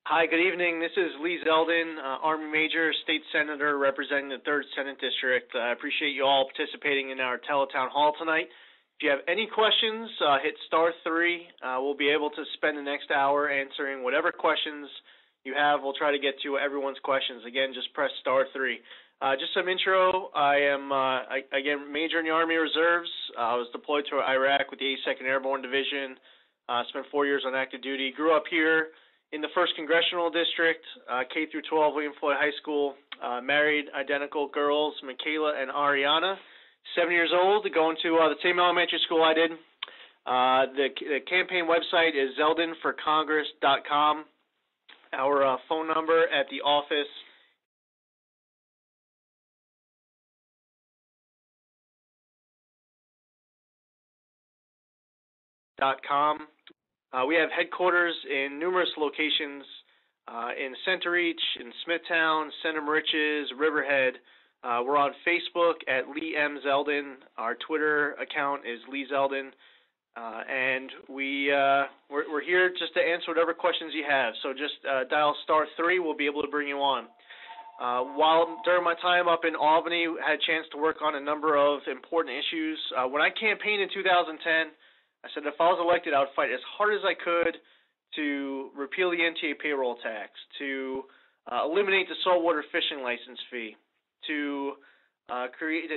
Hi, good evening. This is Lee Zeldin, Army Major, State Senator representing the 3rd Senate District. I appreciate you all participating in our Tele-Town Hall tonight. If you have any questions, hit *3. We'll be able to spend the next hour answering whatever questions you have. We'll try to get to everyone's questions. Again, just press *3. Just some intro. I am, again, Major in the Army Reserves. I was deployed to Iraq with the 82nd Airborne Division. Spent 4 years on active duty. Grew up here in the 1st Congressional District, K through 12, William Floyd High School. Married identical girls, Michaela and Ariana. 7 years old, going to the same elementary school I did. The campaign website is zeldinforcongress.com. Our phone number at the office .com. We have headquarters in numerous locations in Center Reach, in Smithtown, Centum Riches, Riverhead. We're on Facebook at Lee M. Zeldin. Our Twitter account is Lee Zeldin. And we're here just to answer whatever questions you have. So just dial *3. We'll be able to bring you on. While during my time up in Albany, I had a chance to work on a number of important issues. When I campaigned in 2010, I said if I was elected, I would fight as hard as I could to repeal the NTA payroll tax, to eliminate the saltwater fishing license fee, to create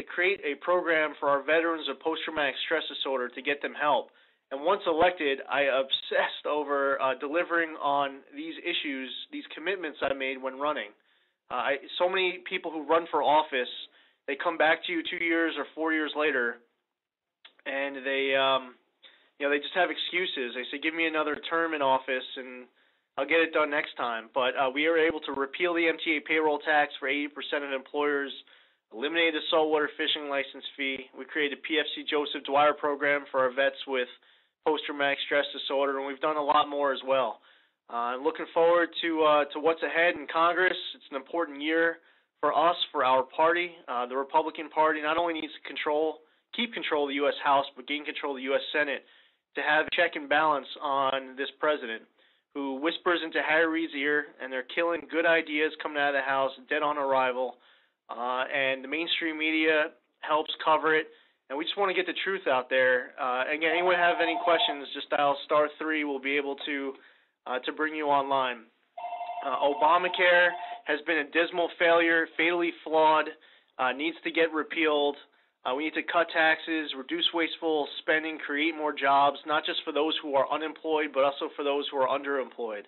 a program for our veterans of post-traumatic stress disorder to get them help. And once elected, I obsessed over delivering on these issues, these commitments I made when running. So many people who run for office, they come back to you 2 years or 4 years later, and they just have excuses. They say, give me another term in office and I'll get it done next time. But we were able to repeal the MTA payroll tax for 80% of employers, eliminate the saltwater fishing license fee. We created a PFC Joseph Dwyer program for our vets with post-traumatic stress disorder, and we've done a lot more as well. Looking forward to what's ahead in Congress. It's an important year for us, for our party. The Republican Party not only needs to keep control of the U.S. House, but gain control of the U.S. Senate to have check and balance on this president who whispers into Harry Reid's ear, and they're killing good ideas coming out of the House, dead on arrival. And the mainstream media helps cover it, and we just want to get the truth out there. Again, anyone have any questions, just dial *3. We'll be able to bring you online. Obamacare has been a dismal failure, fatally flawed, needs to get repealed. We need to cut taxes, reduce wasteful spending, create more jobs, not just for those who are unemployed, but also for those who are underemployed.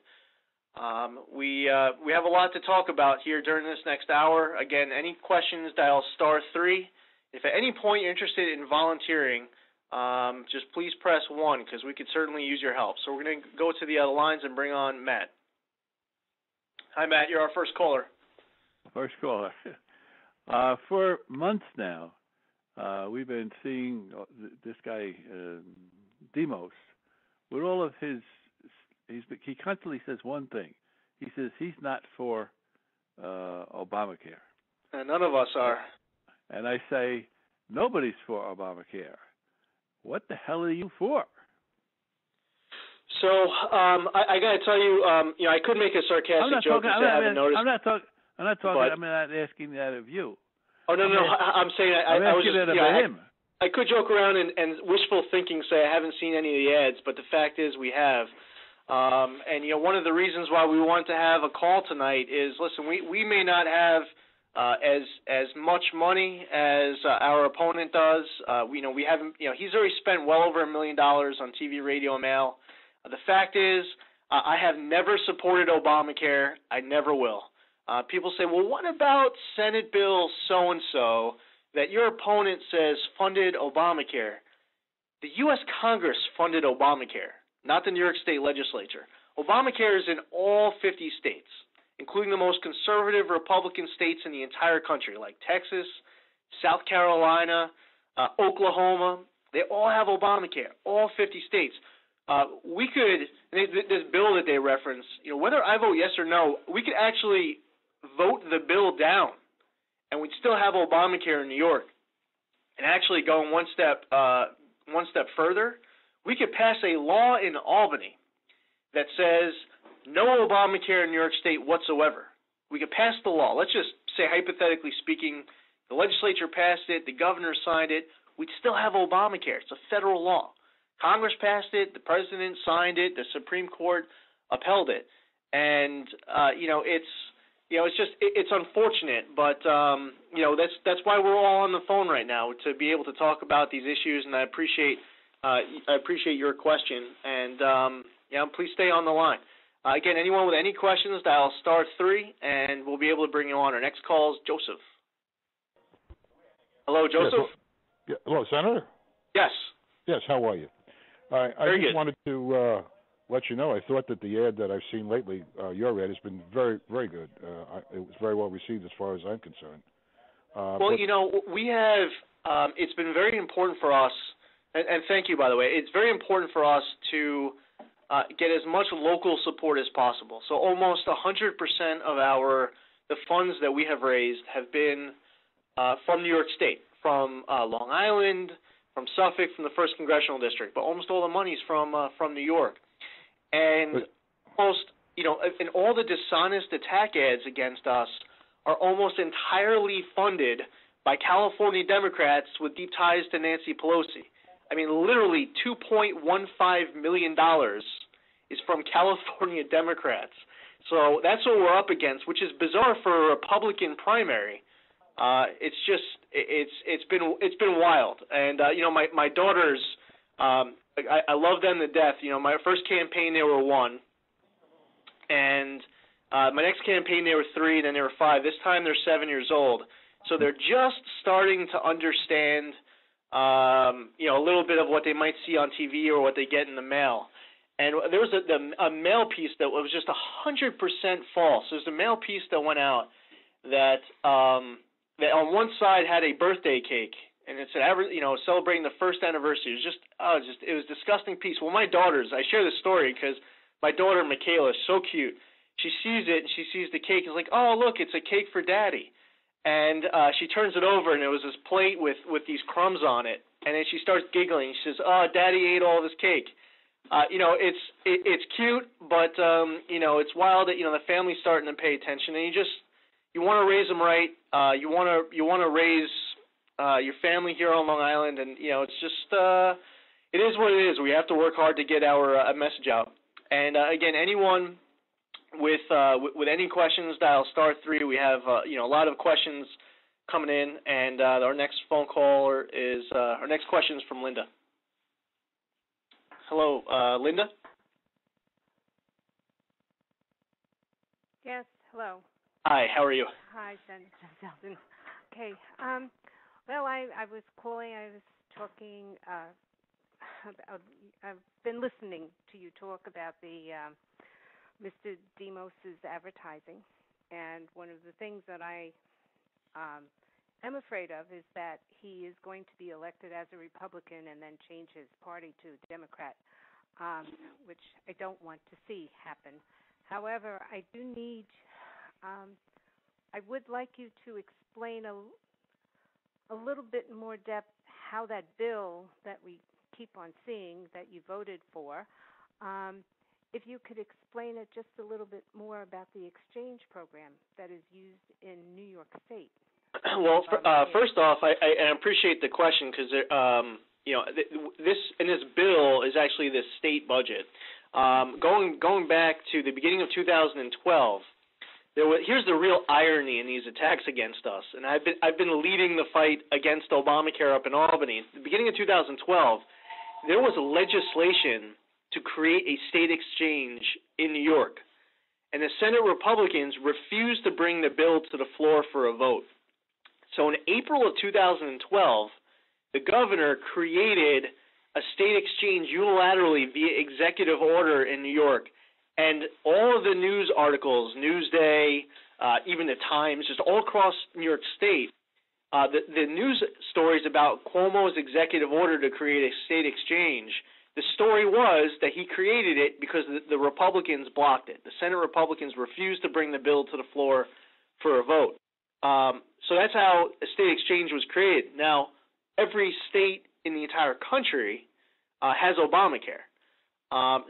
We have a lot to talk about here during this next hour. Again, any questions, dial *3. If at any point you're interested in volunteering, just please press 1 because we could certainly use your help. So we're going to go to the other lines and bring on Matt. Hi, Matt. You're our first caller. First caller. For months now, we've been seeing this guy, Demos, with all of his, he constantly says one thing. He says he's not for Obamacare. And none of us are. And I say, nobody's for Obamacare. What the hell are you for? So I got to tell you, I could make a sarcastic joke and say I haven't noticed. I'm not asking that of you. Oh, no, I'm saying I was just, him. I could joke around and wishful thinking say I haven't seen any of the ads, but the fact is we have. And, one of the reasons why we want to have a call tonight is, listen, we may not have as much money as our opponent does. We haven't, he's already spent well over $1 million on TV, radio, and mail. The fact is, I have never supported Obamacare. I never will. People say, well, what about Senate Bill so-and-so that your opponent says funded Obamacare? The U.S. Congress funded Obamacare, not the New York State Legislature. Obamacare is in all 50 states, including the most conservative Republican states in the entire country, like Texas, South Carolina, Oklahoma. They all have Obamacare, all 50 states. We could, this bill that they reference, whether I vote yes or no, we could actually vote the bill down, and we'd still have Obamacare in New York. And actually going one step further, we could pass a law in Albany that says no Obamacare in New York State whatsoever. We could pass the law. Let's just say, hypothetically speaking, the legislature passed it, the governor signed it, we'd still have Obamacare. It's a federal law. Congress passed it, the president signed it, the Supreme Court upheld it, and it's unfortunate, but that's why we're all on the phone right now, to be able to talk about these issues, and I appreciate your question, and please stay on the line. Again, anyone with any questions, dial *3, and we'll be able to bring you on. Our next call is Joseph. Hello, Joseph. Yes, hello, Senator. Yes. Yes. How are you? I just good. wanted to let you know I thought that the ad that I've seen lately, your ad, has been very, very good. It was very well received as far as I'm concerned. We have. It's been very important for us, and thank you, by the way. It's very important for us to get as much local support as possible. So almost 100% of the funds that we have raised have been from New York State, from Long Island, from Suffolk, from the 1st Congressional District, but almost all the money's from New York. And and all the dishonest attack ads against us are almost entirely funded by California Democrats with deep ties to Nancy Pelosi. I mean, literally $2.15 million is from California Democrats. So that's what we're up against, which is bizarre for a Republican primary. It's been wild, and my daughters, I love them to death. My first campaign they were 1, and my next campaign they were 3, then they were 5. This time they're 7 years old, so they're just starting to understand, a little bit of what they might see on TV or what they get in the mail. And there was a mail piece that was just 100% false. There's a mail piece that went out that that on one side had a birthday cake, and it said, celebrating the 1st anniversary. It was a disgusting piece. Well, my daughters, I share this story because my daughter Michaela is so cute. She sees it and she sees the cake. It's like, oh look, it's a cake for Daddy. And she turns it over, and it was this plate with these crumbs on it. And then she starts giggling. She says, "Oh, Daddy ate all this cake." It's cute, but it's wild that the family's starting to pay attention, and you want to raise them right. You want to raise your family here on Long Island, and it's just it is what it is. We have to work hard to get our message out. And again, anyone with any questions, dial *3. We have a lot of questions coming in, and our next phone caller is our next question is from Linda. Hello, Linda. Yes. Hello. Hi. How are you? Hi, Zeldin. Okay. Well, I was calling. I was talking about. I've been listening to you talk about the Mr. Demos's advertising, and one of the things that I am afraid of is that he is going to be elected as a Republican and then change his party to Democrat, which I don't want to see happen. However, I do need. I would like you to explain a little bit more depth how that bill that we keep on seeing that you voted for, if you could explain it just a little bit more about the exchange program that is used in New York State. Well, first off, I appreciate the question because this bill is actually the state budget. Going back to the beginning of 2012, here's the real irony in these attacks against us, and I've been leading the fight against Obamacare up in Albany. At the beginning of 2012, there was legislation to create a state exchange in New York, and the Senate Republicans refused to bring the bill to the floor for a vote. So in April of 2012, the governor created a state exchange unilaterally via executive order in New York, and all of the news articles, Newsday, even the Times, just all across New York State, the news stories about Cuomo's executive order to create a state exchange, the story was that he created it because the Republicans blocked it. The Senate Republicans refused to bring the bill to the floor for a vote. So that's how a state exchange was created. Now, every state in the entire country has Obamacare.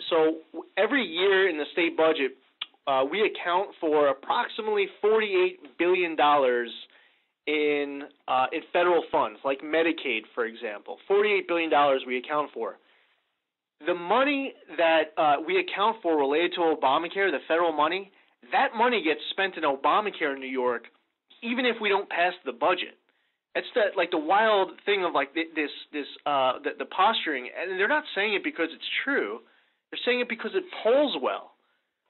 So every year in the state budget, we account for approximately $48 billion in federal funds, like Medicaid, for example. $48 billion we account for. The money that we account for related to Obamacare, the federal money, that money gets spent in Obamacare in New York, even if we don't pass the budget. That's the wild thing of the posturing, and they're not saying it because it's true. They're saying it because it polls well.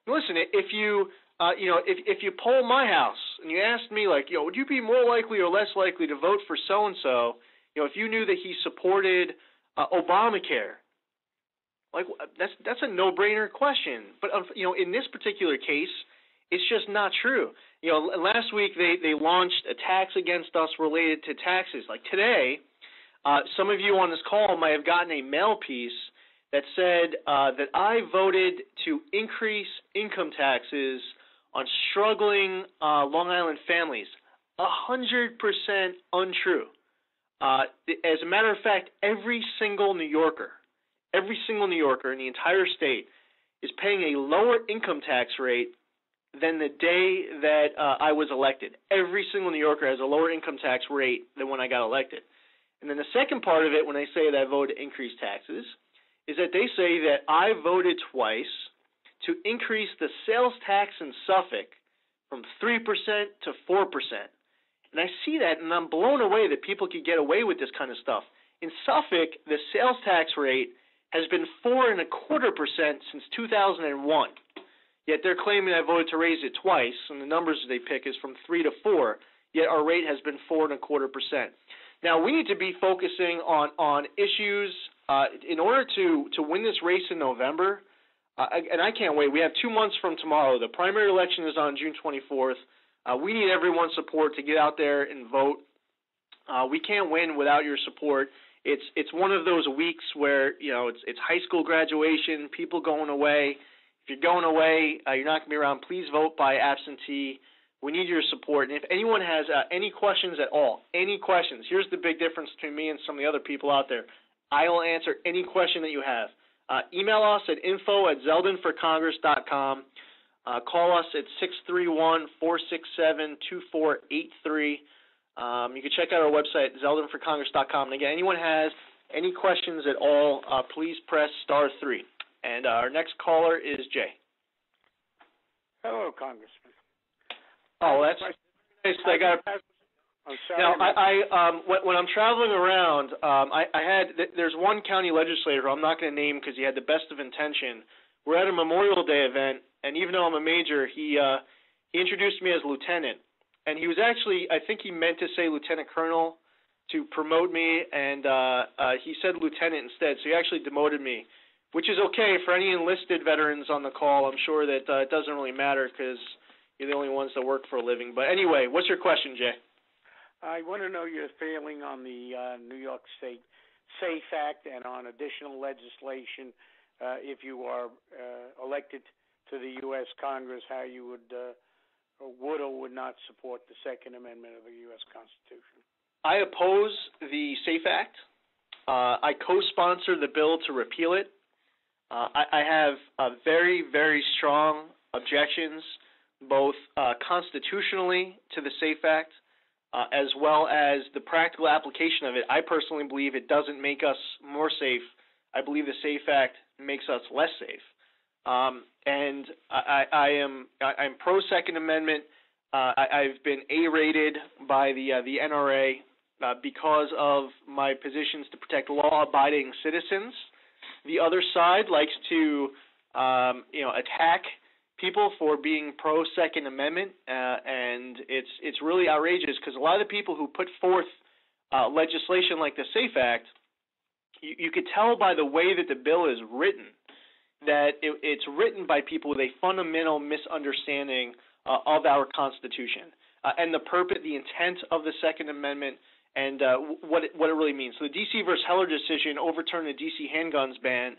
Listen, if you if you poll my house and you asked me would you be more likely or less likely to vote for so and so, if you knew that he supported Obamacare, that's a no-brainer question. But in this particular case, it's just not true. Last week they launched a tax against us related to taxes. Like today, some of you on this call might have gotten a mail piece that said that I voted to increase income taxes on struggling Long Island families. 100% untrue. As a matter of fact, every single New Yorker in the entire state is paying a lower income tax rate than the day that I was elected. Every single New Yorker has a lower income tax rate than when I got elected. And then the second part of it, when they say that I voted to increase taxes, is that they say that I voted twice to increase the sales tax in Suffolk from 3% to 4%. And I see that, and I'm blown away that people could get away with this kind of stuff. In Suffolk, the sales tax rate has been 4.25% since 2001. Yet they're claiming I voted to raise it twice, and the numbers they pick is from 3 to 4. Yet our rate has been 4.25%. Now we need to be focusing on issues in order to win this race in November. And I can't wait. We have 2 months from tomorrow. The primary election is on June 24th. We need everyone's support to get out there and vote. We can't win without your support. It's one of those weeks where it's high school graduation, people going away. If you're going away, you're not going to be around. Please vote by absentee. We need your support. And if anyone has any questions at all, any questions, here's the big difference between me and some of the other people out there. I will answer any question that you have. Email us at info@zeldinforcongress.com. Call us at 631-467-2483. You can check out our website, zeldinforcongress.com. And again, anyone has any questions at all, please press *3. And our next caller is Jay. Hello, Congressman. Oh, that's nice. I got. Now, when I'm traveling around, there's one county legislator who I'm not going to name because he had the best of intention. We're at a Memorial Day event, and even though I'm a major, he introduced me as lieutenant. And he was actually, I think he meant to say lieutenant colonel to promote me, and he said lieutenant instead, so he actually demoted me, which is okay for any enlisted veterans on the call. I'm sure that it doesn't really matter because you're the only ones that work for a living. But anyway, what's your question, Jay? I want to know your feeling on the New York State SAFE Act and on additional legislation if you are elected to the U.S. Congress, how you would or would not support the Second Amendment of the U.S. Constitution. I oppose the SAFE Act. I co-sponsor the bill to repeal it. I have very, very strong objections, both constitutionally to the SAFE Act, as well as the practical application of it. I personally believe it doesn't make us more safe. I believe the SAFE Act makes us less safe. And I'm pro Second Amendment. I've been A-rated by the NRA because of my positions to protect law-abiding citizens. The other side likes to, attack people for being pro Second Amendment, and it's really outrageous because a lot of the people who put forth legislation like the SAFE Act, you could tell by the way that the bill is written that it's written by people with a fundamental misunderstanding of our Constitution and the intent of the Second Amendment and what it really means. So the D.C. versus Heller decision overturned the D.C. handgun ban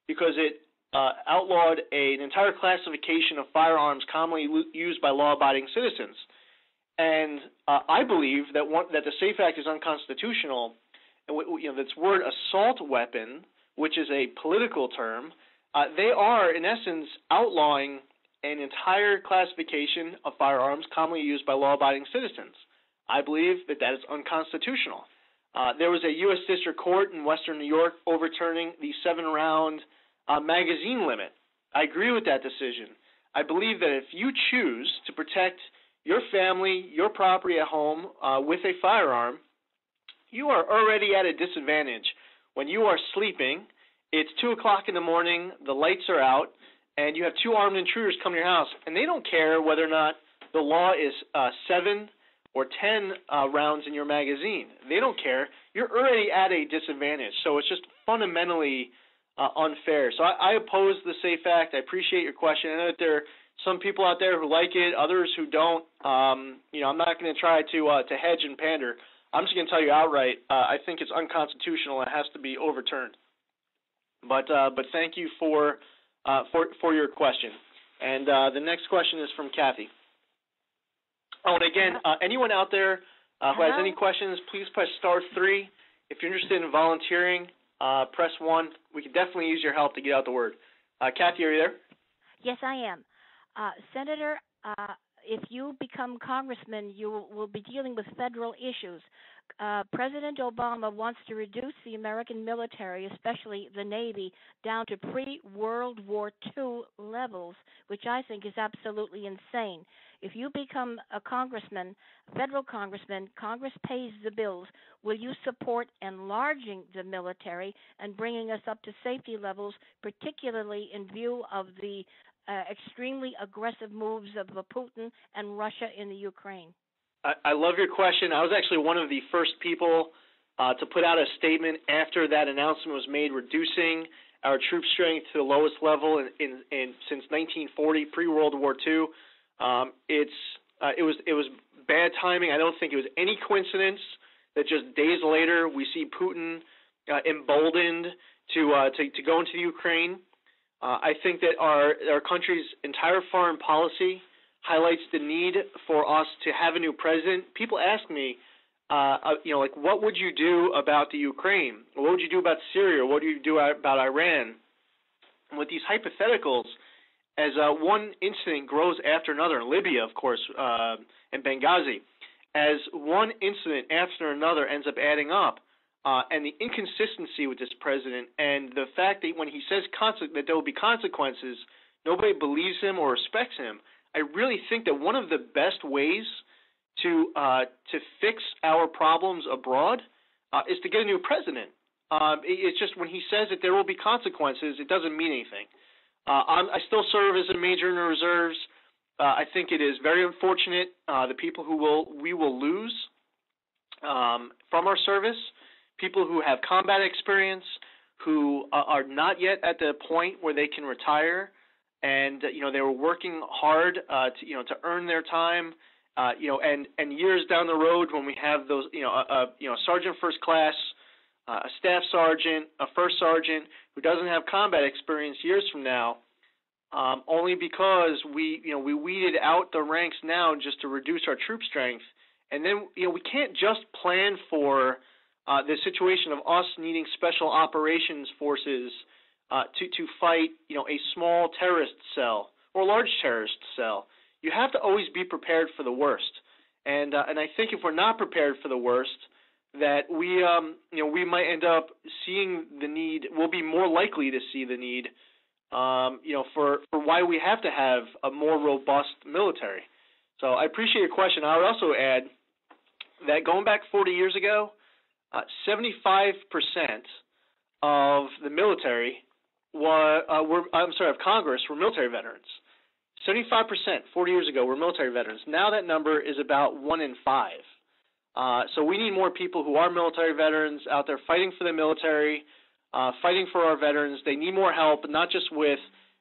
because it outlawed an entire classification of firearms commonly used by law-abiding citizens. And I believe that the SAFE Act is unconstitutional. And this word assault weapon, which is a political term, they are, in essence, outlawing an entire classification of firearms commonly used by law-abiding citizens. I believe that is unconstitutional. There was a U.S. District Court in Western New York overturning the 7-round magazine limit. I agree with that decision. I believe that if you choose to protect your family, your property at home with a firearm, you are already at a disadvantage. When you are sleeping, it's 2 o'clock in the morning, the lights are out, and you have 2 armed intruders come to your house, and they don't care whether or not the law is 7 or 10 rounds in your magazine. They don't care. You're already at a disadvantage. So it's just fundamentally unfair. So I oppose the SAFE Act. I appreciate your question. I know that there are some people out there who like it, others who don't. I'm not going to try to hedge and pander. I'm just going to tell you outright, I think it's unconstitutional and it has to be overturned. But thank you for your question. And the next question is from Kathy. Oh, and again, anyone out there who has any questions, please press *3. If you're interested in volunteering, press 1. We could definitely use your help to get out the word. Kathy, are you there? Yes, I am. Senator, if you become congressman, you will be dealing with federal issues. President Obama wants to reduce the American military, especially the Navy, down to pre-World War II levels, which I think is absolutely insane. If you become a congressman, federal congressman, Congress pays the bills, will you support enlarging the military and bringing us up to safety levels, particularly in view of the extremely aggressive moves of Putin and Russia in the Ukraine? I love your question. I was actually one of the first people to put out a statement after that announcement was made, reducing our troop strength to the lowest level since 1940, pre-World War II. It was bad timing. I don't think it was any coincidence that just days later we see Putin emboldened to go into Ukraine. I think that our country's entire foreign policy highlights the need for us to have a new president. People ask me, what would you do about the Ukraine? What would you do about Syria? What do you do about Iran? And with these hypotheticals, as one incident grows after another, in Libya, of course, and Benghazi, as one incident after another ends up adding up, and the inconsistency with this president and the fact that when he says that there will be consequences, nobody believes him or respects him, I really think that one of the best ways to fix our problems abroad is to get a new president. It's just when he says that there will be consequences, it doesn't mean anything. I still serve as a major in the reserves. I think it is very unfortunate the people we will lose from our service, people who have combat experience, who are not yet at the point where they can retire. And they were working hard to earn their time, and years down the road when we have those a sergeant first class, a staff sergeant, a first sergeant who doesn't have combat experience years from now, only because we weeded out the ranks now just to reduce our troop strength, and then we can't just plan for the situation of us needing special operations forces to fight, a small terrorist cell or a large terrorist cell. You have to always be prepared for the worst, and I think if we're not prepared for the worst, that we might end up seeing the need. We'll be more likely to see the need, for why we have to have a more robust military. So I appreciate your question. I would also add that going back 40 years ago, 75% of the military of Congress were military veterans. 75%, 40 years ago, were military veterans. Now that number is about 1 in 5. So we need more people who are military veterans out there fighting for the military, fighting for our veterans. They need more help, not just with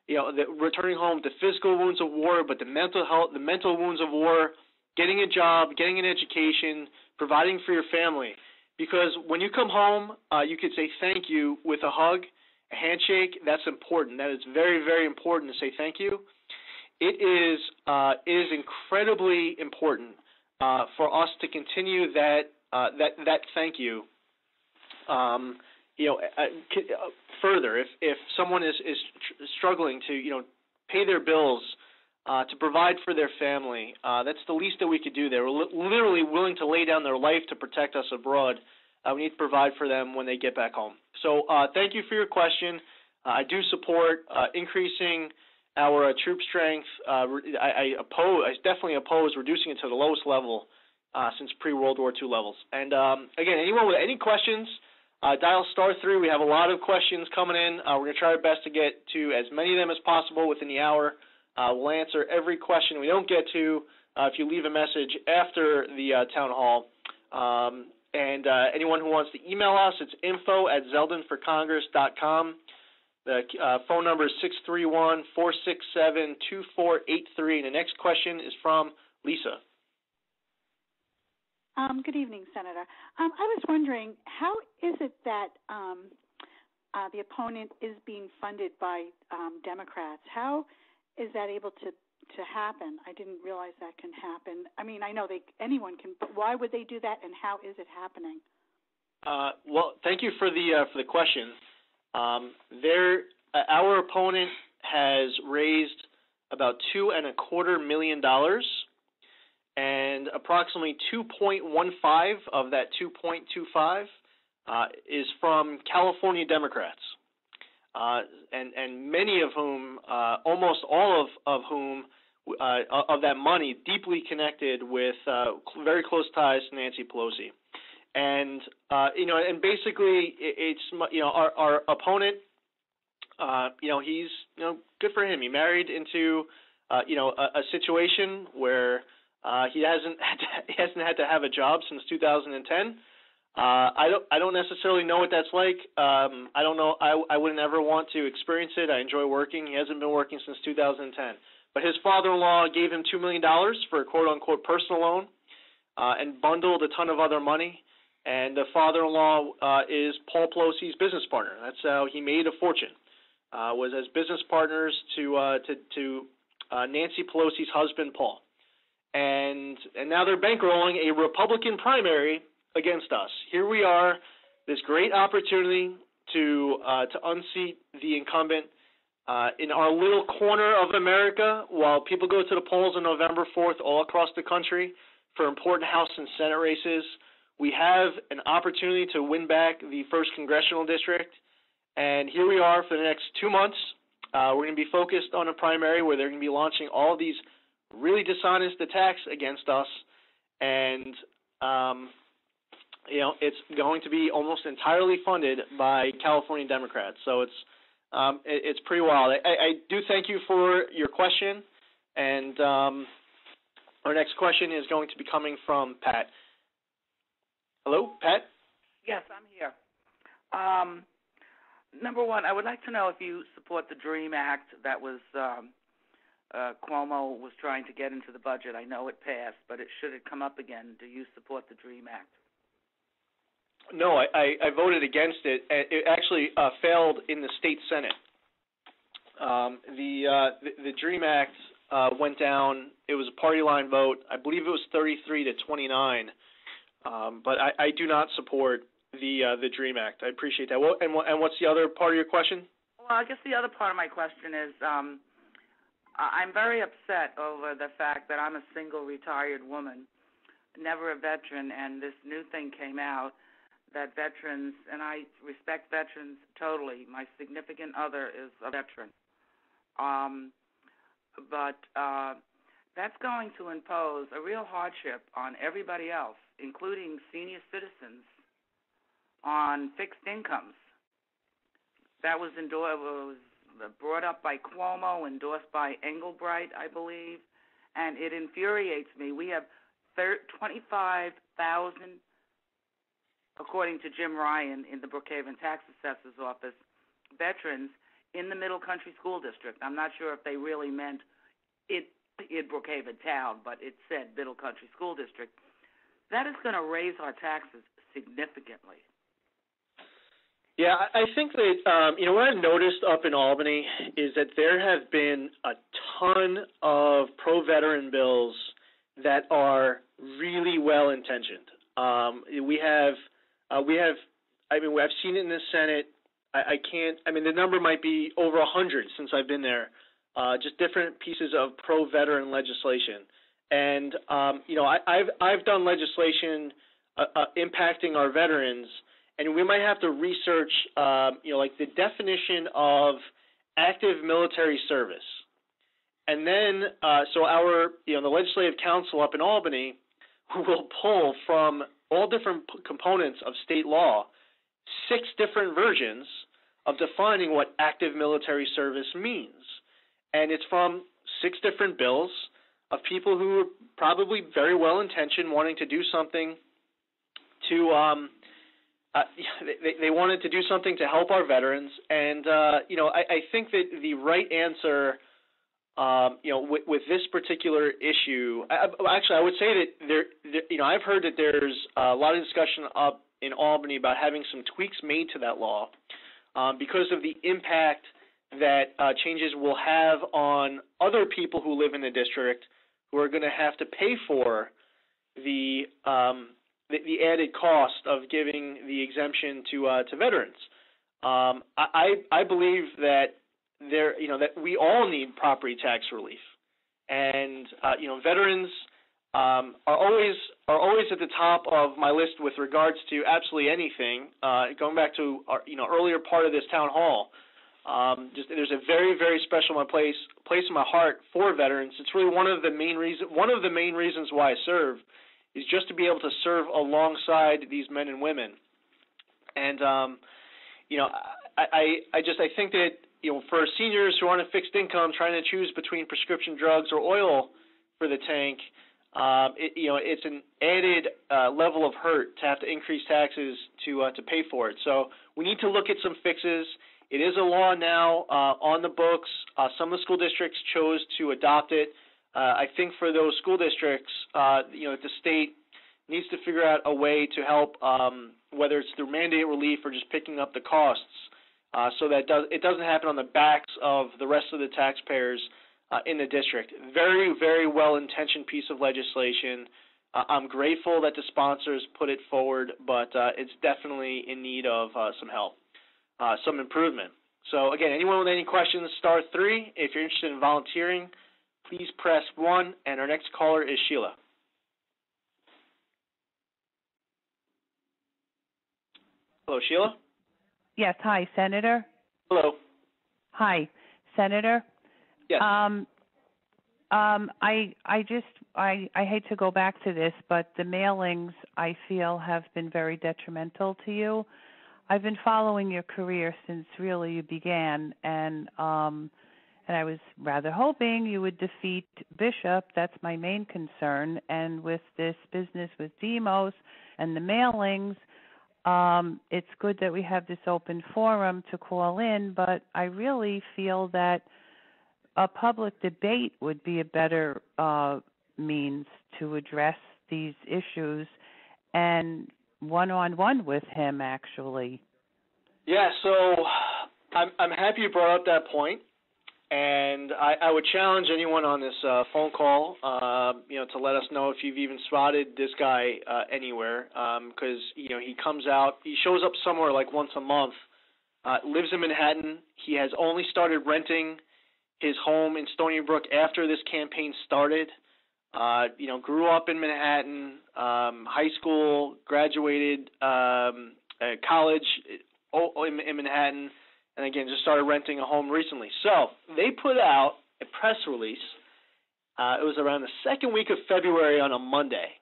returning home to physical wounds of war, but the mental wounds of war, getting a job, getting an education, providing for your family. Because when you come home, you could say thank you with a hug, a handshake. That's important. That is very, very important to say thank you. It is incredibly important for us to continue that thank you. further, if someone is struggling to pay their bills, to provide for their family, that's the least that we could do there. We're literally willing to lay down their life to protect us abroad. We need to provide for them when they get back home. So thank you for your question. I do support increasing our troop strength. I definitely oppose reducing it to the lowest level since pre-World War II levels. And again, anyone with any questions, dial *3. We have a lot of questions coming in. We're going to try our best to get to as many of them as possible within the hour. We'll answer every question we don't get to if you leave a message after the town hall. And anyone who wants to email us, it's info@zeldinforcongress.com. The phone number is 631-467-2483. And the next question is from Lisa. Good evening, Senator. I was wondering, how is it that the opponent is being funded by Democrats? How is that able to happen? I didn't realize that can happen. I mean, I know anyone can, but why would they do that, and how is it happening? Well, thank you for the question. Our opponent has raised about $2.25 million, and approximately 2.15 of that 2.25 is from California Democrats, and many of whom, almost all of whom, of that money deeply connected with very close ties to Nancy Pelosi. And and basically, it's our opponent. He's good for him. He married into a situation where he hasn't had to have a job since 2010. I don't necessarily know what that's like. I don't know. I wouldn't ever want to experience it. I enjoy working. He hasn't been working since 2010. But his father-in-law gave him $2 million for a quote-unquote personal loan, and bundled a ton of other money. And the father-in-law is Paul Pelosi's business partner. That's how he made a fortune. Was as business partners to Nancy Pelosi's husband, Paul. And now they're bankrolling a Republican primary against us. Here we are, this great opportunity to unseat the incumbent in our little corner of America, while people go to the polls on November 4th all across the country for important House and Senate races. We have an opportunity to win back the 1st Congressional District, and here we are for the next 2 months. We're going to be focused on a primary where they're going to be launching all of these really dishonest attacks against us, and it's going to be almost entirely funded by California Democrats. So it's pretty wild. I do thank you for your question, and our next question is going to be coming from Pat. Hello, Pat? Yes, I'm here. Number one, I would like to know if you support the DREAM Act that was Cuomo was trying to get into the budget. I know it passed, but should it come up again, do you support the DREAM Act? No, I voted against it. It actually failed in the state Senate. The DREAM Act went down. It was a party line vote. I believe it was 33-29. But I do not support the DREAM Act. I appreciate that. Well, and what's the other part of your question? Well, I guess the other part of my question is I'm very upset over the fact that I'm a single retired woman, never a veteran, and this new thing came out that veterans, and I respect veterans totally. My significant other is a veteran. But that's going to impose a real hardship on everybody else, including senior citizens on fixed incomes. That was brought up by Cuomo, endorsed by Engelbright, I believe, and it infuriates me. We have 25,000, according to Jim Ryan in the Brookhaven Tax Assessor's Office, veterans in the Middle Country School District. I'm not sure if they really meant it in Brookhaven Town, but it said Middle Country School District. That is going to raise our taxes significantly. Yeah, I think that, what I've noticed up in Albany is that there have been a ton of pro-veteran bills that are really well-intentioned. We have, I I mean, I've seen it in the Senate. I can't. I mean, the number might be over 100 since I've been there. Just different pieces of pro-veteran legislation, and I've done legislation impacting our veterans, and we might have to research, like the definition of active military service, and then so our the Legislative Council up in Albany will pull from all different components of state law 6 different versions of defining what active military service means. And it's from 6 different bills of people who are probably very well-intentioned, wanting to do something to they wanted to do something to help our veterans. And I think that the right answer with this particular issue, actually I would say that I've heard that there's a lot of discussion up in Albany about having some tweaks made to that law because of the impact that changes will have on other people who live in the district who are going to have to pay for the added cost of giving the exemption to veterans. I believe that that we all need property tax relief, and veterans are always at the top of my list with regards to absolutely anything. Going back to our earlier part of this town hall, there's a very, very special place in my heart for veterans. It's really one of the main reasons why I serve is just to be able to serve alongside these men and women. And I think that for seniors who are on a fixed income trying to choose between prescription drugs or oil for the tank, it's an added level of hurt to have to increase taxes to pay for it. So we need to look at some fixes. It is a law now on the books. Some of the school districts chose to adopt it. I think for those school districts, the state needs to figure out a way to help, whether it's through mandate relief or just picking up the costs, so that it doesn't happen on the backs of the rest of the taxpayers in the district. Very, very well-intentioned piece of legislation. I'm grateful that the sponsors put it forward, but it's definitely in need of some help, some improvement. So, again, anyone with any questions, star 3. If you're interested in volunteering, please press 1, and our next caller is Sheila. Hello, Sheila? Yes, hi, Senator. Hello. Hi, Senator. Yes. I hate to go back to this, but the mailings I feel have been very detrimental to you. I've been following your career since really you began, and I was rather hoping you would defeat Bishop. That's my main concern. And with this business with Demos and the mailings, it's good that we have this open forum to call in, but I really feel that a public debate would be a better means to address these issues, and one-on-one with him, actually. Yeah, so I'm happy you brought up that point, and I would challenge anyone on this phone call, to let us know if you've even spotted this guy anywhere, because he comes out, he shows up somewhere like once a month, lives in Manhattan. He has only started renting his home in Stony Brook after this campaign started. Grew up in Manhattan, high school, graduated college in Manhattan, and again, just started renting a home recently. So they put out a press release. It was around the second week of February on a Monday,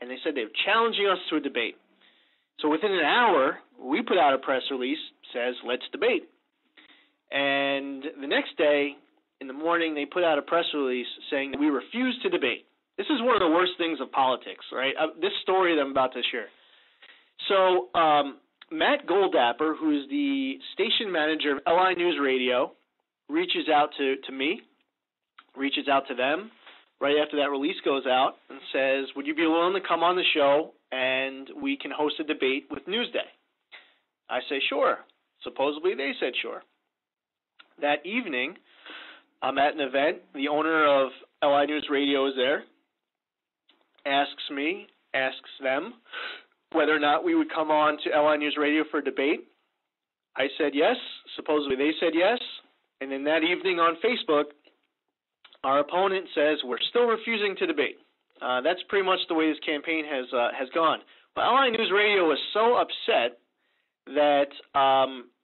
and they said they were challenging us to a debate. So within an hour, we put out a press release says, let's debate. And the next day, in the morning, they put out a press release saying that we refuse to debate. This is one of the worst things of politics, right? This story that I'm about to share. So Matt Goldapper, who is the station manager of LI News Radio, reaches out to me, reaches out to them right after that release goes out and says, would you be willing to come on the show and we can host a debate with Newsday? I say, sure. Supposedly they said sure. That evening, I'm at an event. The owner of LI News Radio is there, asks me, asks them, whether or not we would come on to LI News Radio for a debate. I said yes. Supposedly they said yes. And then that evening on Facebook, our opponent says we're still refusing to debate. That's pretty much the way this campaign has gone. But LI News Radio was so upset that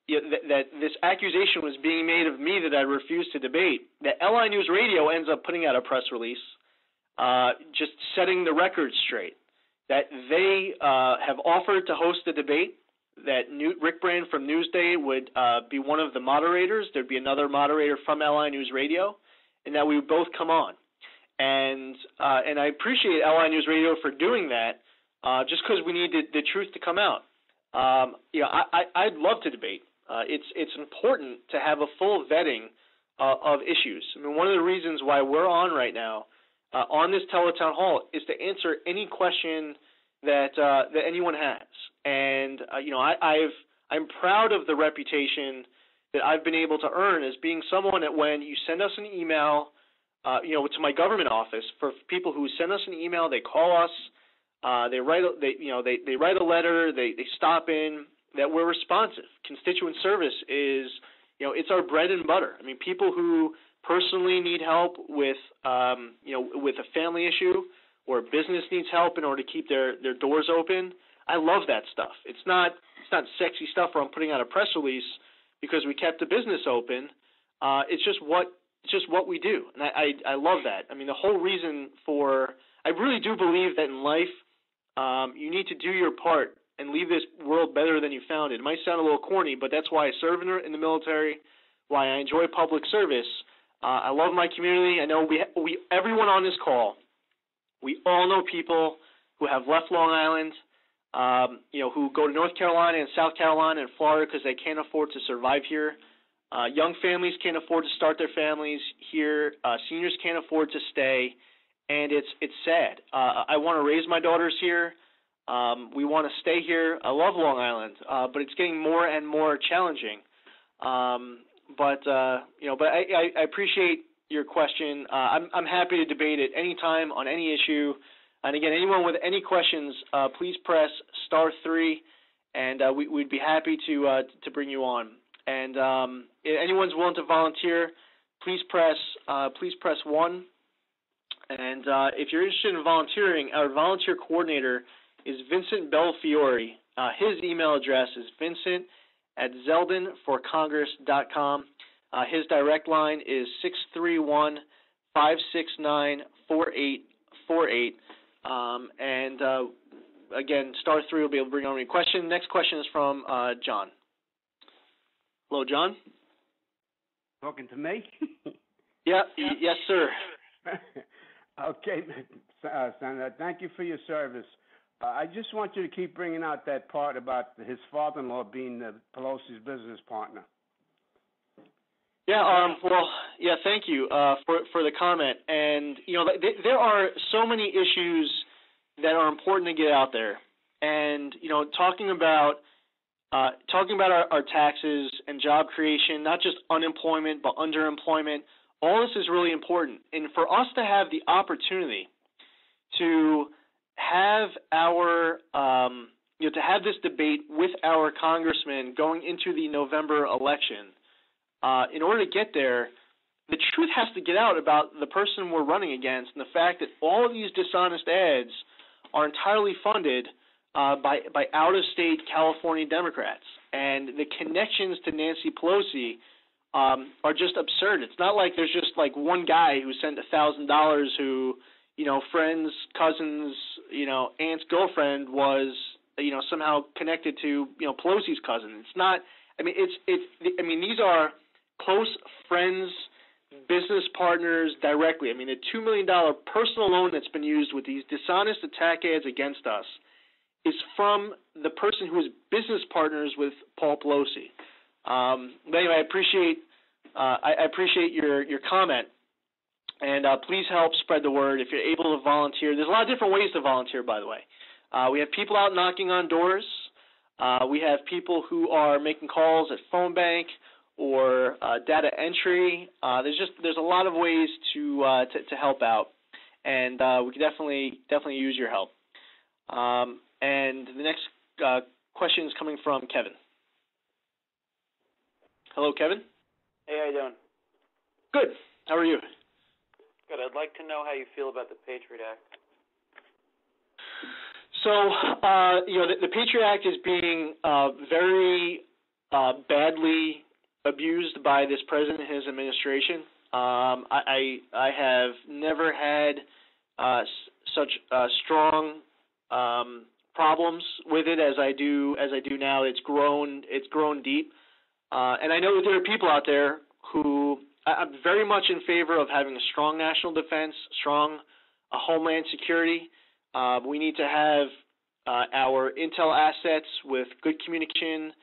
that this accusation was being made of me that I refused to debate, that LI News Radio ends up putting out a press release just setting the record straight, that they have offered to host the debate, that Rick Brand from Newsday would be one of the moderators. There'd be another moderator from LI News Radio, and that we would both come on. And I appreciate LI News Radio for doing that, just because we need the truth to come out. I'd love to debate. It's important to have a full vetting of issues. I mean, one of the reasons why we're on right now on this Tele-Town Hall is to answer any question that anyone has. And I'm proud of the reputation that I've been able to earn as being someone that when you send us an email, to my government office, for people who send us an email, they call us, they write a letter, they stop in, that we're responsive. Constituent service is, it's our bread and butter. I mean, people who personally need help with a family issue, or a business needs help in order to keep their doors open. I love that stuff. It's not sexy stuff where I'm putting out a press release because we kept the business open. It's just what we do, and I love that. I mean, the whole reason I really do believe that in life, you need to do your part and leave this world better than you found it. It might sound a little corny, but that's why I serve in the military, why I enjoy public service. I love my community. I know we everyone on this call, we all know people who have left Long Island, who go to North Carolina and South Carolina and Florida because they can't afford to survive here. Young families can't afford to start their families here. Seniors can't afford to stay, and it's sad. I want to raise my daughters here. We want to stay here. I love Long Island, but it's getting more and more challenging. But I appreciate your question. I'm happy to debate it anytime on any issue. And again, anyone with any questions, please press *3, and we'd be happy to bring you on. And if anyone's willing to volunteer, please press 1. And if you're interested in volunteering, our volunteer coordinator is Vincent Belfiore. His email address is vincent@zeldinforcongress.com. His direct line is 631-569-4848. And again, *3 will be able to bring on any question. Next question is from John. Hello, John. Talking to me? Yeah. Yes, sir. Okay, Senator. Thank you for your service. I just want you to keep bringing out that part about his father-in-law being Pelosi's business partner. Yeah. Thank you for the comment. And there are so many issues that are important to get out there. And talking about our taxes and job creation, not just unemployment but underemployment. All this is really important. And for us to have the opportunity to have to have this debate with our congressman going into the November election, in order to get there, the truth has to get out about the person we're running against and the fact that all of these dishonest ads are entirely funded by out-of-state California Democrats. And the connections to Nancy Pelosi are just absurd. It's not like there's just like one guy who sent $1,000 who, friends, cousins, aunt's girlfriend was, somehow connected to, Pelosi's cousin. It's not. I mean, these are close friends, business partners directly. I mean, the $2 million personal loan that's been used with these dishonest attack ads against us is from the person who is business partners with Paul Pelosi. But anyway, I appreciate your comment, and please help spread the word if you're able to volunteer. There's a lot of different ways to volunteer, by the way. We have people out knocking on doors. We have people who are making calls at phone bank or data entry. There's a lot of ways to help out, and we can definitely use your help. And the next question is coming from Kevin. Hello, Kevin. Hey, how you doing? Good. How are you? Good. I'd like to know how you feel about the Patriot Act. So, the Patriot Act is being very badly abused by this president and his administration. I have never had such strong problems with it as I do now. It's grown deep, and I know that there are people out there who I'm very much in favor of having a strong national defense, strong homeland security. We need to have our intel assets with good communication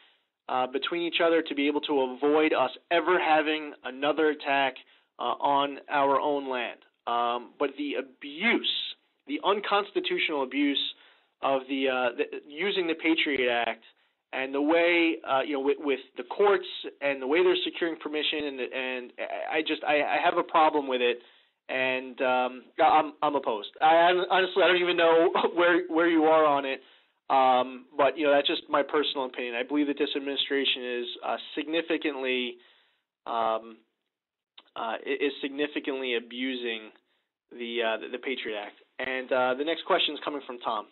between each other to be able to avoid us ever having another attack on our own land. But the abuse, the unconstitutional abuse of using the Patriot Act and the way with the courts and the way they're securing permission and I have a problem with it. And I'm opposed. Honestly, I don't even know where you are on it. But that's just my personal opinion. I believe that this administration is significantly abusing the Patriot Act. And the next question is coming from Tom.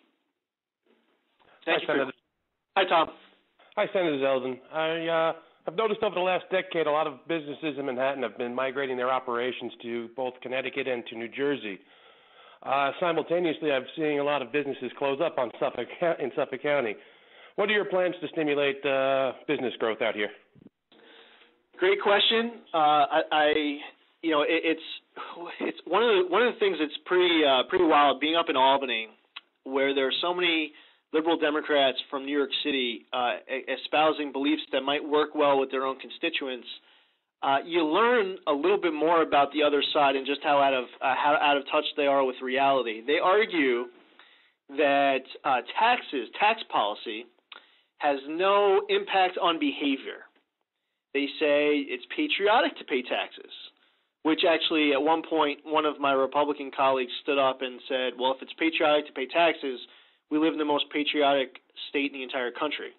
Thank you, Senator. Hi, Tom. Hi, Senator Zeldin. I've noticed over the last decade a lot of businesses in Manhattan have been migrating their operations to both Connecticut and to New Jersey. Simultaneously, I'm seeing a lot of businesses close up in Suffolk County. What are your plans to stimulate business growth out here? Great question. It's one of the things that's pretty wild being up in Albany, where there are so many liberal Democrats from New York City espousing beliefs that might work well with their own constituents. You learn a little bit more about the other side and just how out of touch they are with reality. They argue that tax policy has no impact on behavior. They say it's patriotic to pay taxes, which actually at one point one of my Republican colleagues stood up and said, well, if it's patriotic to pay taxes, we live in the most patriotic state in the entire country,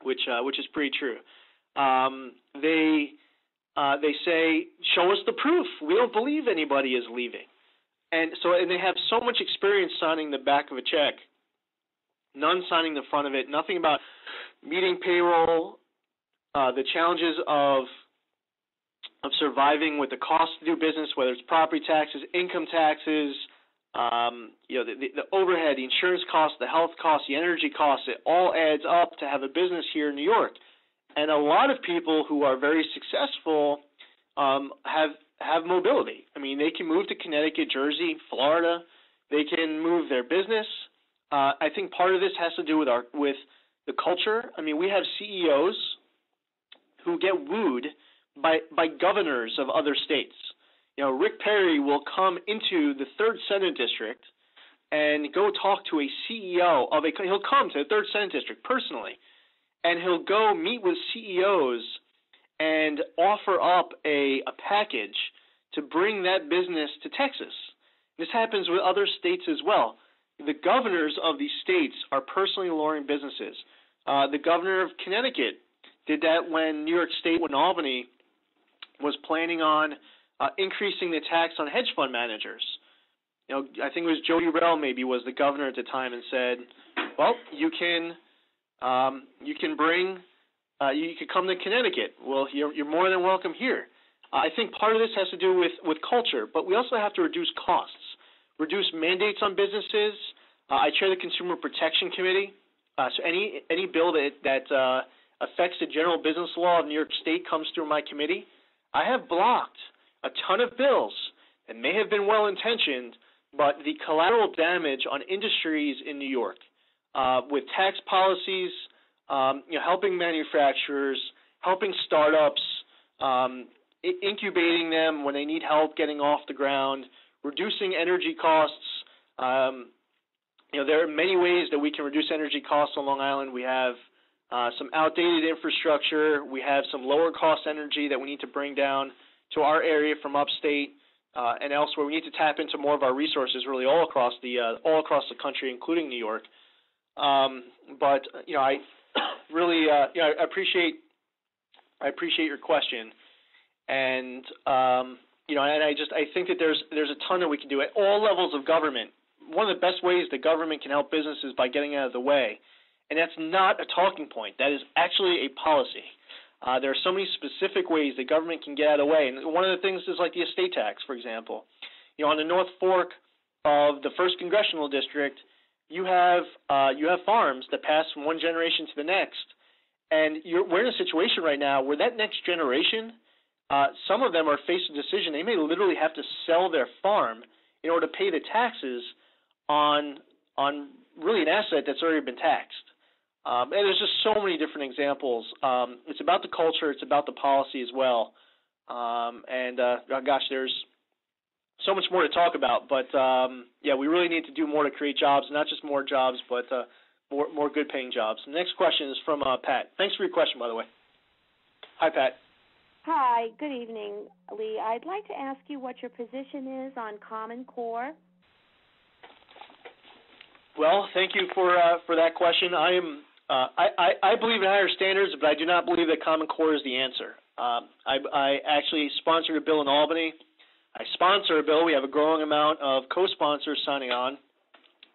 which is pretty true. They say, show us the proof. We don't believe anybody is leaving. And they have so much experience signing the back of a check, none signing the front of it, nothing about meeting payroll, the challenges of surviving with the cost to do business, whether it's property taxes, income taxes, the overhead, the insurance costs, the health costs, the energy costs. It all adds up to have a business here in New York. And a lot of people who are very successful have mobility. I mean, they can move to Connecticut, Jersey, Florida. They can move their business. I think part of this has to do with the culture. I mean, we have CEOs who get wooed by governors of other states. Rick Perry will come into the 3rd Senate District and go talk to a CEO he'll come to the 3rd Senate District personally, and he'll go meet with CEOs and offer up a package to bring that business to Texas. This happens with other states as well. The governors of these states are personally luring businesses. The governor of Connecticut did that when New York State, when Albany was planning on increasing the tax on hedge fund managers. I think it was Jody Rell maybe was the governor at the time and said, well, you can come to Connecticut. Well, you're more than welcome here. I think part of this has to do with culture, but we also have to reduce costs, reduce mandates on businesses. I chair the Consumer Protection Committee, so any bill that affects the general business law of New York State comes through my committee. I have blocked a ton of bills that may have been well-intentioned, but the collateral damage on industries in New York with tax policies, helping manufacturers, helping startups, incubating them when they need help getting off the ground, reducing energy costs. There are many ways that we can reduce energy costs on Long Island. We have some outdated infrastructure. We have some lower-cost energy that we need to bring down to our area from upstate and elsewhere. We need to tap into more of our resources, really all across the country, including New York. But I really I appreciate your question, and and I think that there's a ton that we can do at all levels of government. One of the best ways that government can help business is by getting out of the way, and that's not a talking point. That is actually a policy. There are so many specific ways that government can get out of the way, and one of the things is like the estate tax, for example. On the North Fork of the 1st Congressional District, you have farms that pass from one generation to the next, and we're in a situation right now where that next generation, some of them are faced with a decision. They may literally have to sell their farm in order to pay the taxes on really an asset that's already been taxed. And there's just so many different examples. It's about the culture. It's about the policy as well. There's so much more to talk about. But, we really need to do more to create jobs, not just more jobs, but more good-paying jobs. The next question is from Pat. Thanks for your question, by the way. Hi, Pat. Hi, good evening, Lee. I'd like to ask you what your position is on Common Core. Well, thank you for that question. I believe in higher standards, but I do not believe that Common Core is the answer. I actually sponsored a bill in Albany. I sponsor a bill. We have a growing amount of co-sponsors signing on.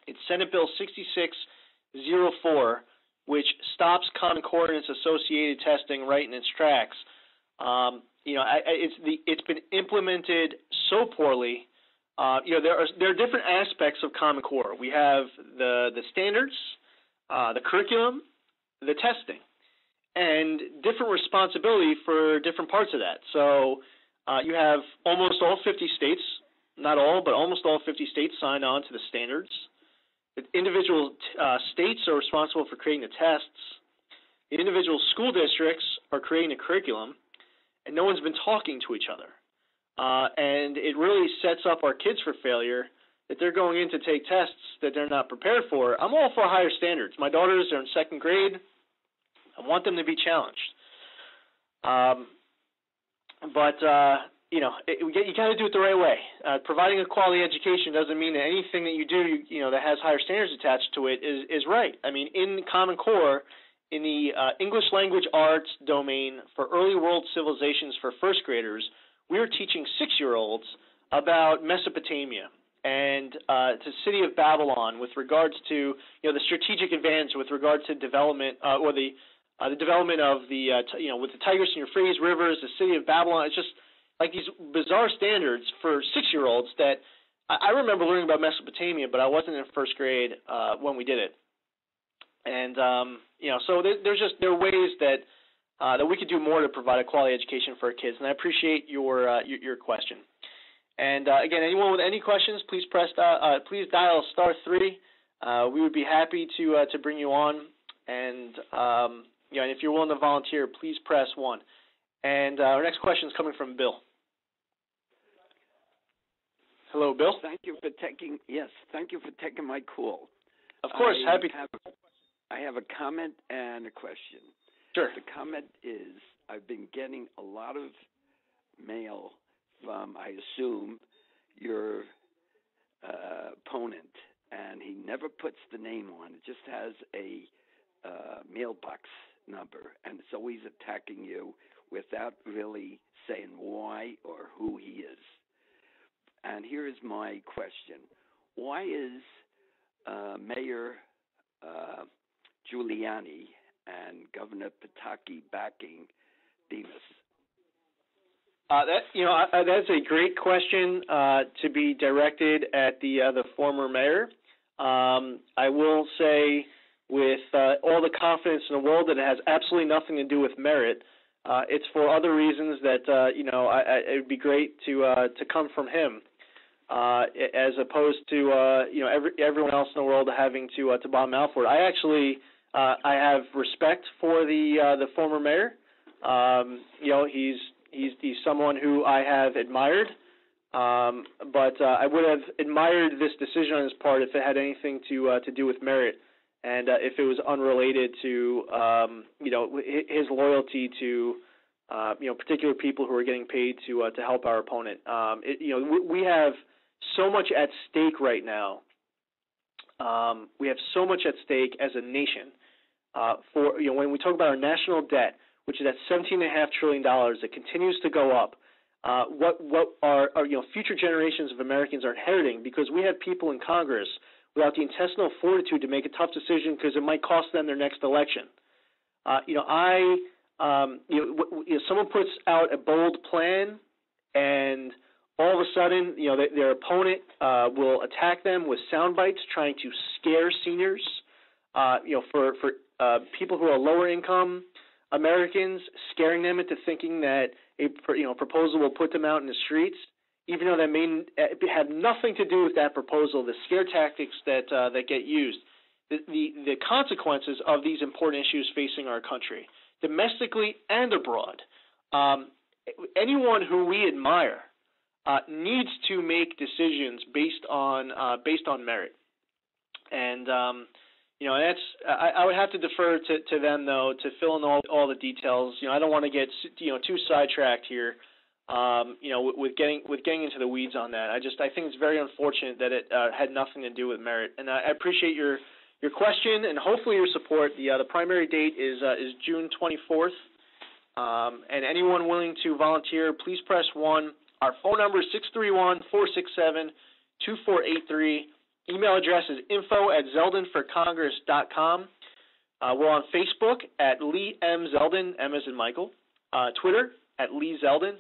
It's Senate Bill 6604, which stops Common Core and its associated testing right in its tracks. It's been implemented so poorly. There are different aspects of Common Core. We have the standards, the curriculum, the testing, and different responsibility for different parts of that. So you have almost all 50 states, not all, but almost all 50 states signed on to the standards. The individual states are responsible for creating the tests. The individual school districts are creating the curriculum, and no one's been talking to each other. And it really sets up our kids for failure that they're going in to take tests that they're not prepared for. I'm all for higher standards. My daughters are in 2nd grade. I want them to be challenged. You got to do it the right way. Providing a quality education doesn't mean that anything that you do, that has higher standards attached to it is right. I mean, in Common Core, in the English language arts domain for early world civilizations for 1st graders, we were teaching 6-year-olds about Mesopotamia and the city of Babylon with regards to the strategic advantage with regard to development or the development of the with the Tigris and Euphrates rivers, the city of Babylon. It's just like these bizarre standards for 6-year-olds that I remember learning about Mesopotamia, but I wasn't in 1st grade when we did it. And so there are ways that we could do more to provide a quality education for our kids, and I appreciate your question. And again, anyone with any questions, please please dial *3. We would be happy to bring you on, and and if you're willing to volunteer, please press 1. And our next question is coming from Bill. Hello, Bill. Thank you for taking my call. Of course, happy. I have a comment and a question. Sure. The comment is I've been getting a lot of mail from, I assume, your opponent, and he never puts the name on. It just has a mailbox number, and it's always attacking you without really saying why or who he is. And here is my question. Why is Mayor Giuliani and Governor Pataki backing Demas? That's a great question to be directed at the former mayor. I will say with all the confidence in the world that it has absolutely nothing to do with merit. It's for other reasons that it would be great to come from him, as opposed to everyone else in the world having to bottom out for it. I actually I have respect for the former mayor. He's someone who I have admired, but I would have admired this decision on his part if it had anything to do with merit, and if it was unrelated to his loyalty to particular people who are getting paid to help our opponent. We have so much at stake right now We have so much at stake as a nation. When we talk about our national debt, which is at $17.5 trillion, that continues to go up, what our future generations of Americans are inheriting, because we have people in Congress without the intestinal fortitude to make a tough decision because it might cost them their next election. Someone puts out a bold plan, and all of a sudden, their opponent will attack them with sound bites, trying to scare seniors. For people who are lower income Americans, scaring them into thinking that a proposal will put them out in the streets, even though that may have nothing to do with that proposal. The scare tactics that get used, the consequences of these important issues facing our country, domestically and abroad. Anyone who we admire needs to make decisions based on merit, and that's I would have to defer to them though to fill in all the details. I don't want to get too sidetracked here. With getting into the weeds on that. I think it's very unfortunate that it had nothing to do with merit, and I appreciate your question and hopefully your support. The primary date is June 24th, and anyone willing to volunteer, please press 1. Our phone number is 631-467-2483. Email address is info@zeldinforcongress.com. We're on Facebook at Lee M. Zeldin, M as in Michael. Twitter at Lee Zeldin.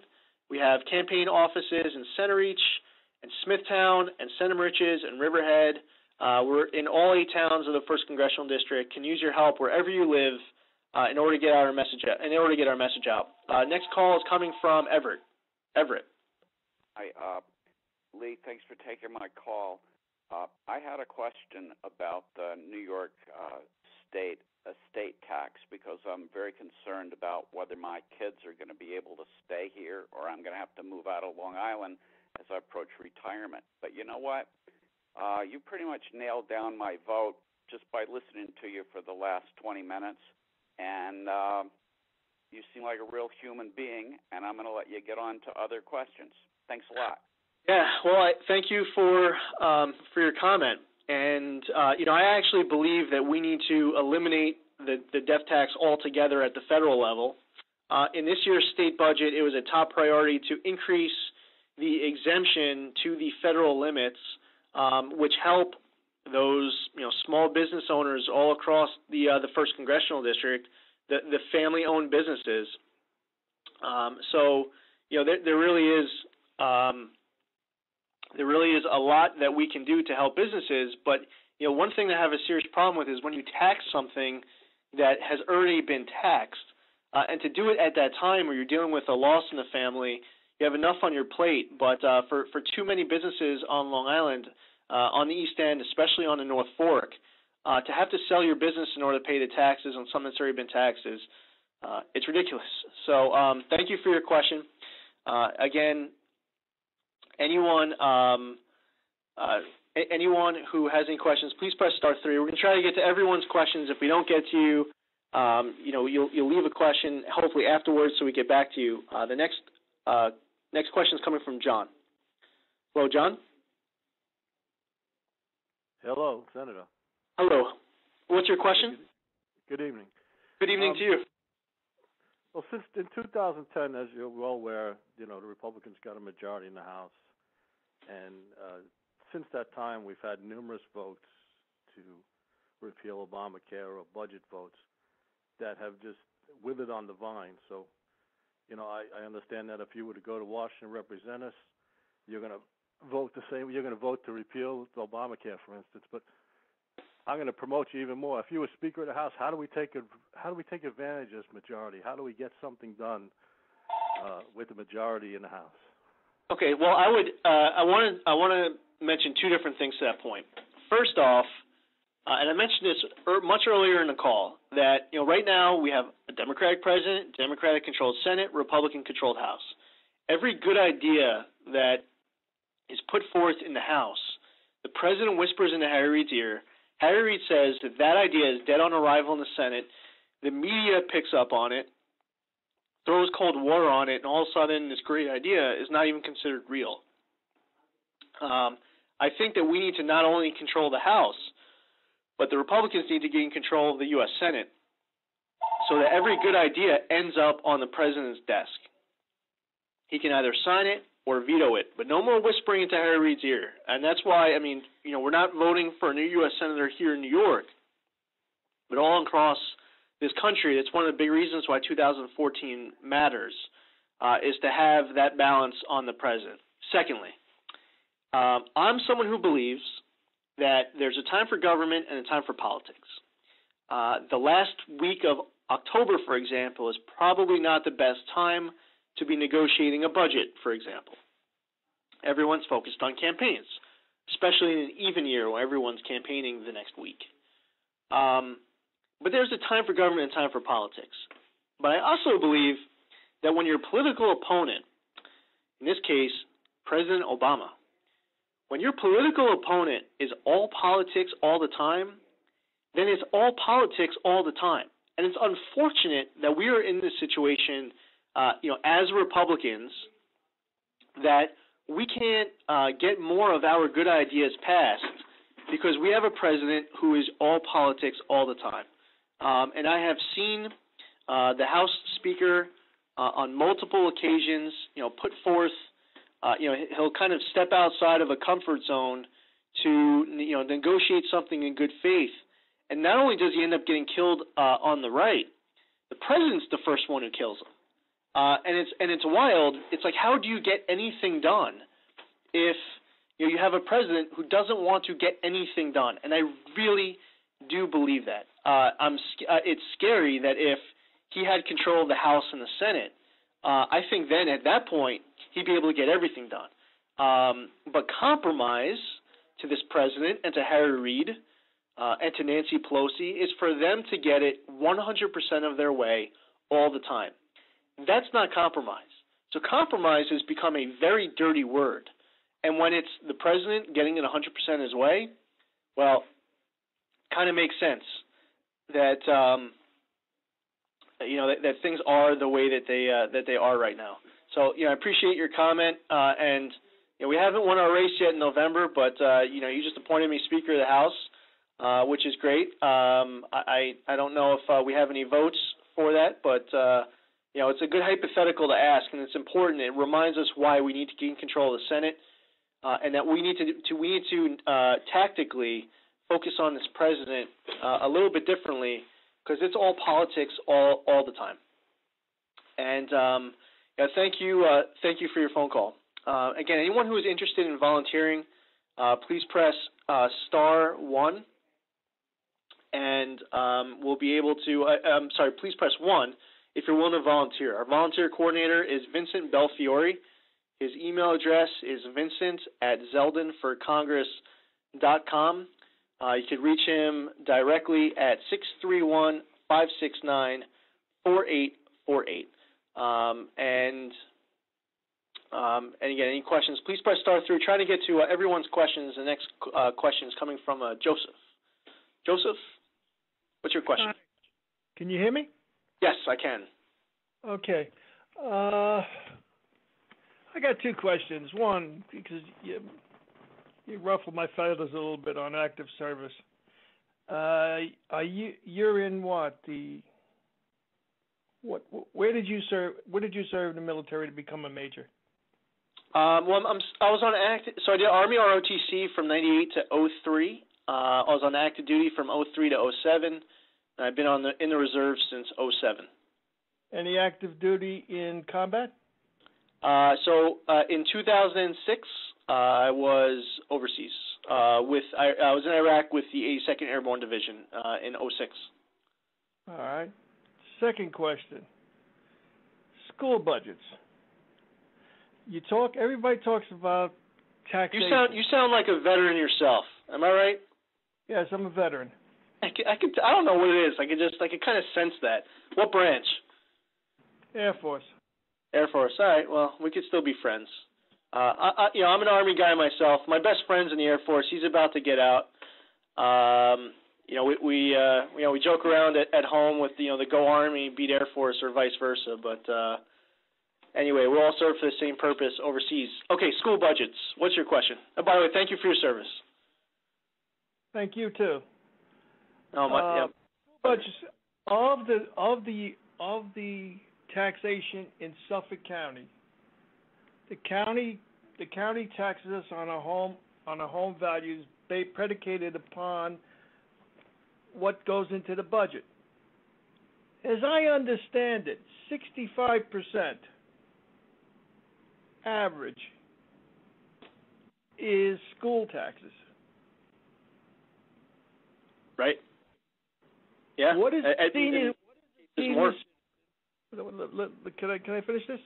We have campaign offices in Center Reach and Smithtown and Center Riches and Riverhead. We're in all 8 towns of the 1st Congressional District. Can use your help wherever you live in order to get our message out. Next call is coming from Everett. Hi, Lee. Thanks for taking my call. I had a question about the New York state estate tax, because I'm very concerned about whether my kids are going to be able to stay here or I'm going to have to move out of Long Island as I approach retirement. But you know what? You pretty much nailed down my vote just by listening to you for the last 20 minutes, and you seem like a real human being, and I'm going to let you get on to other questions. Thanks a lot. Yeah, well, thank you for your comment. And, I actually believe that we need to eliminate the death tax altogether at the federal level. In this year's state budget, it was a top priority to increase the exemption to the federal limits, which help those small business owners all across the 1st Congressional District, the family-owned businesses. There really is a lot that we can do to help businesses, but one thing that I have a serious problem with is when you tax something that has already been taxed, and to do it at that time where you're dealing with a loss in the family, you have enough on your plate. But for too many businesses on Long Island, on the East End, especially on the North Fork, to have to sell your business in order to pay the taxes on something that's already been taxed it's ridiculous. So thank you for your question. Again, anyone who has any questions, please press *3. We're going to try to get to everyone's questions. If we don't get to you, you'll leave a question hopefully afterwards so we get back to you. The next question is coming from John. Hello, John. Hello, Senator. Hello. What's your question? Good evening. Good evening to you. Well, since in 2010, as you're well aware, the Republicans got a majority in the House, and since that time, we've had numerous votes to repeal Obamacare or budget votes that have just withered on the vine. So, I understand that if you were to go to Washington and represent us, you're going to vote the same. You're going to vote to repeal Obamacare, for instance. But I'm going to promote you even more. If you were Speaker of the House, how do we take advantage of this majority? How do we get something done with the majority in the House? Okay. Well, I want to mention 2 different things to that point. First off, and I mentioned this much earlier in the call, that right now we have a Democratic president, Democratic-controlled Senate, Republican-controlled House. Every good idea that is put forth in the House, the president whispers into Harry Reid's ear. Harry Reid says that idea is dead on arrival in the Senate. The media picks up on it, throws cold water on it, and all of a sudden this great idea is not even considered real. I think that we need to not only control the House, but the Republicans need to gain control of the U.S. Senate so that every good idea ends up on the president's desk. He can either sign it or veto it, but no more whispering into Harry Reid's ear. And that's why, we're not voting for a new U.S. Senator here in New York, but all across this country. That's one of the big reasons why 2014 matters, is to have that balance on the president. Secondly, I'm someone who believes that there's a time for government and a time for politics. The last week of October, for example, is probably not the best time to be negotiating a budget, for example. Everyone's focused on campaigns, especially in an even year where everyone's campaigning the next week. But there's a time for government and time for politics. But I also believe that when your political opponent, in this case, President Obama, when your political opponent is all politics all the time, then it's all politics all the time. And it's unfortunate that we are in this situation, as Republicans, that we can't get more of our good ideas passed because we have a president who is all politics all the time. And I have seen the House Speaker on multiple occasions, put forth, he'll kind of step outside of a comfort zone to, negotiate something in good faith. And not only does he end up getting killed on the right, the president's the first one who kills him. And it's wild. It's like, how do you get anything done if you have a president who doesn't want to get anything done? And I really do believe that. It's scary that if he had control of the House and the Senate, I think then at that point he'd be able to get everything done. But compromise to this president and to Harry Reid and to Nancy Pelosi is for them to get it 100% of their way all the time. That's not compromise. So compromise has become a very dirty word. And when it's the president getting it 100% his way, well, kind of makes sense that that things are the way that they are right now. So I appreciate your comment, and we haven't won our race yet in November, but you just appointed me Speaker of the House, which is great. I don't know if we have any votes for that, but it's a good hypothetical to ask, and it's important. It reminds us why we need to gain control of the Senate, and that we need to tactically focus on this president a little bit differently, because it's all politics all the time. And thank you for your phone call. Again, anyone who is interested in volunteering, please press *1, and we'll be able to. Please press 1 if you're willing to volunteer. Our volunteer coordinator is Vincent Belfiore. His email address is vincent@zeldinforcongress.com. You could reach him directly at 631-569-4848. And again, any questions, please press *3. Trying to get to everyone's questions. The next question is coming from Joseph. Joseph, what's your question? Can you hear me? Yes, I can. Okay. I got two questions. One, because you ruffled my feathers a little bit on active service. You're in what? Where did you serve? Where did you serve in the military to become a major? I was on active. So I did Army ROTC from '98 to '03. I was on active duty from '03 to '07. And I've been in the reserves since '07. Any active duty in combat? So in 2006, I was overseas. I was in Iraq with the 82nd Airborne Division in '06. All right. Second question. School budgets. Everybody talks about taxation. You sound like a veteran yourself. Am I right? Yes, I'm a veteran. I don't know what it is. I could kind of sense that. What branch? Air Force. Air Force. All right. Well, we could still be friends. I'm an Army guy myself. My best friend's in the Air Force. He's about to get out. We joke around at home with the Go Army, beat Air Force, or vice versa. But anyway, we'll all serve for the same purpose overseas. Okay, school budgets. What's your question? And by the way, thank you for your service. Thank you too. Budgets of the taxation in Suffolk County. The county taxes us on a home values predicated upon what goes into the budget. As I understand it, 65% average is school taxes. Right. Yeah. What is senior? More. Can I finish this?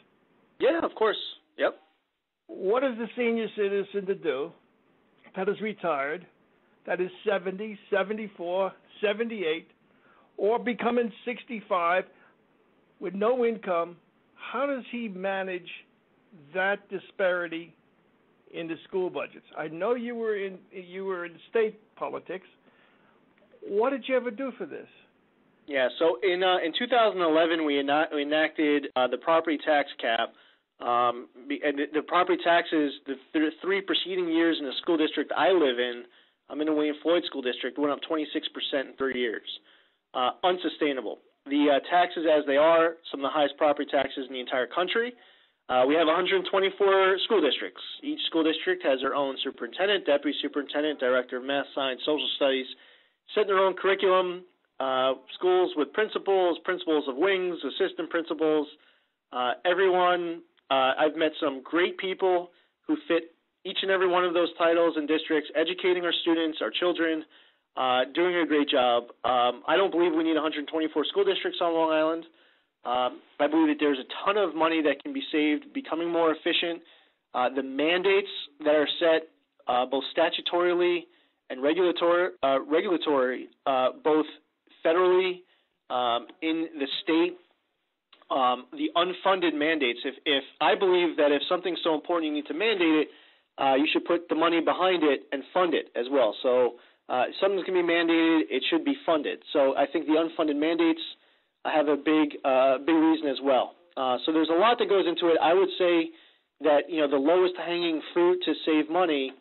Yeah, of course. Yep. What does the senior citizen to do that is retired, that is 70, 74, 78, or becoming 65 with no income? How does he manage that disparity in the school budgets? I know you were in state politics. What did you ever do for this? Yeah, so in 2011 we enacted the property tax cap, and the property taxes the 3 preceding years in the school district I live in, I'm in the William Floyd School District, went up 26% in 3 years. Unsustainable. The taxes as they are, some of the highest property taxes in the entire country. We have 124 school districts. Each school district has their own superintendent, deputy superintendent, director of math, science, social studies, setting their own curriculum, schools with principals of wings, assistant principals, everyone. I've met some great people who fit each and every one of those titles and districts, educating our students, our children, doing a great job. I don't believe we need 124 school districts on Long Island. I believe that there's a ton of money that can be saved, becoming more efficient. The mandates that are set both statutorily and regulatory, both federally, in the state, the unfunded mandates. If I believe that if something's so important you need to mandate it, you should put the money behind it and fund it as well. So something's going to be mandated, it should be funded. So I think the unfunded mandates have a big reason as well. So there's a lot that goes into it. I would say that the lowest hanging fruit to save money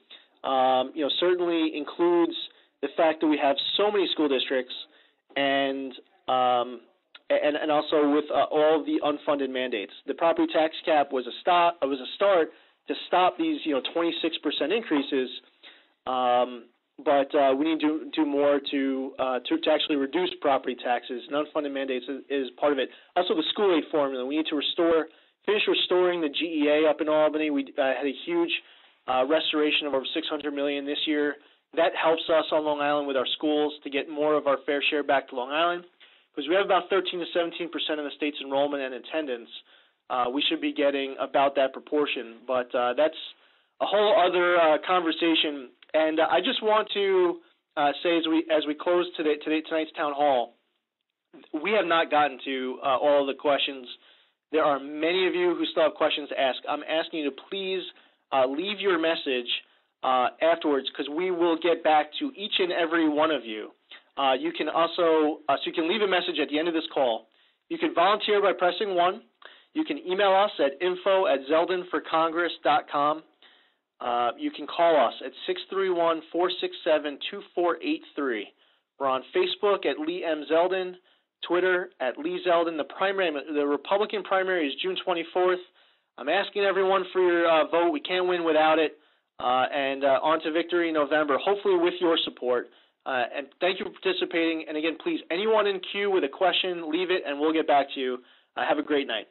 certainly includes the fact that we have so many school districts and also with all the unfunded mandates. The property tax cap was a start to stop these 26% increases. But we need to do more to actually reduce property taxes. And unfunded mandates is part of it. Also, the school aid formula. We need to finish restoring the GEA up in Albany. We had a huge restoration of over $600 million this year. That helps us on Long Island with our schools to get more of our fair share back to Long Island, because we have about 13 to 17% of the state's enrollment and attendance. We should be getting about that proportion, but that's a whole other conversation. And I just want to say as we close tonight's town hall, we have not gotten to all the questions. There are many of you who still have questions to ask. I'm asking you to please leave your message afterwards, because we will get back to each and every one of you. You can also you can leave a message at the end of this call. You can volunteer by pressing 1. You can email us at info@zeldinforcongress.com. You can call us at 631-467-2483. We're on Facebook at Lee M. Zeldin, Twitter at Lee Zeldin. The Republican primary is June 24th. I'm asking everyone for your vote. We can't win without it. And on to victory in November, hopefully with your support. And thank you for participating. And again, please, anyone in queue with a question, leave it, and we'll get back to you. Have a great night.